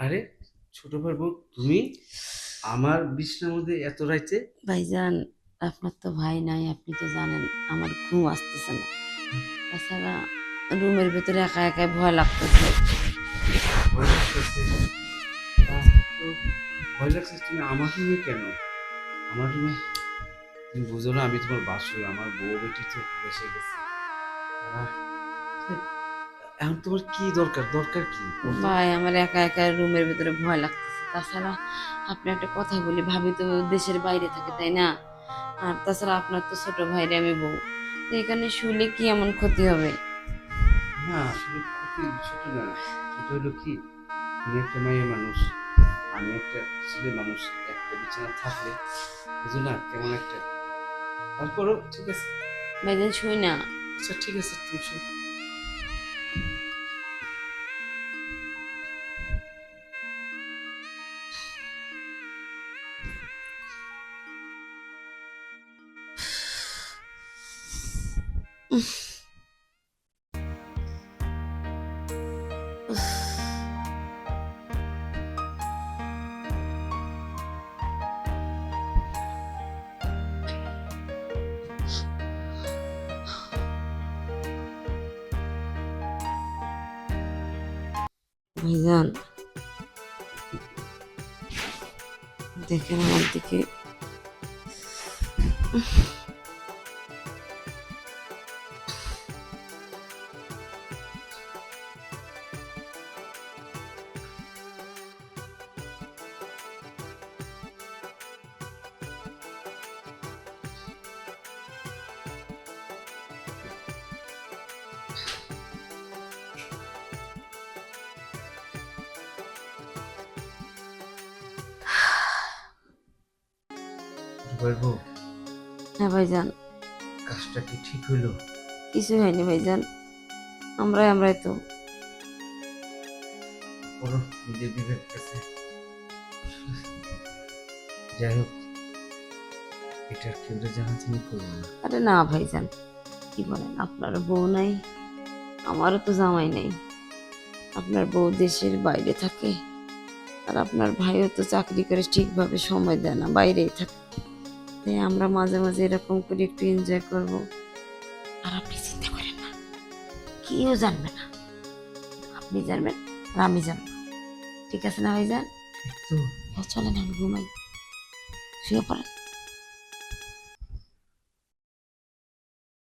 আরে ছোট ভাই বউ, তুমি আমার বিছনার মধ্যে এত রাইতে? ভাইজান, আপনার তো ভাই নাই, আপনি তো জানেন আমার ঘুম আসতেছে না। তাছাড়া রুমের ভিতরে একা একাই ভয় লাগতেছে। ভয় লাগতেছে? তো ভয় লাগছে তুমি আমার রুমে কেন? আমার রুমে তুমি বুঝো না, আমি তোমার বাসুর, আমার বউ বেটি তো বেসে গেছে। আহ, এখন তোমার কি দরকার? দরকার কি বলতো? ভাই, আমার একা একা রুমের ভিতরে ভয় লাগতেছে। তাছাড়া আপনি একটা কথা বলি, ভাবি তো দেশের বাইরে থাকে, তাই না? আর তাছাড়া আপনার তো ছোট ভাইরে আমি বউ, তো এখানে শুলে কি এমন ক্ষতি হবে? না আসলে ক্ষতি ছোট না। ছোট হলো কি, তুমি একটা মেয়ে মানুষ, আমি একটা ছেলে মানুষ, একটা বিছানা থাকলে বুঝো না কেমন একটা। তারপরও ঠিক আছে। ভাইজান, শুই না। আচ্ছা ঠিক আছে, তুমি শোনো। ভাইজান, দেখেন আমার দিকে। বলবো, হ্যাঁ ভাইজান। কাজটা কি ঠিক হইলো? কিছু হয়নি ভাইজান, আমরাই তো। বলো নিজের বিবেক কাছে। যাই হোক, এটা কেউ জানাজানি করবো না। আরে না ভাইজান, কি বলেন, আপনার বউ নাই, আমারও তো জামাই নেই। আপনার বউ দেশের বাইরে থাকে, আর আপনার ভাইও তো চাকরি করে ঠিকভাবে সময় দেয় না, বাইরেই থাকে। তাই আমরা মাঝে মাঝে এরকম করে একটু এনজয় করব। আর আপনি চিন্তা করেন না, কেউ জানবে না। আপনি জানবেন আর আমি জানবো, ঠিক আছে না ভাইজান? ঠিক তো? চলেন আমি ঘুমাই, শুয়ে পড়েন।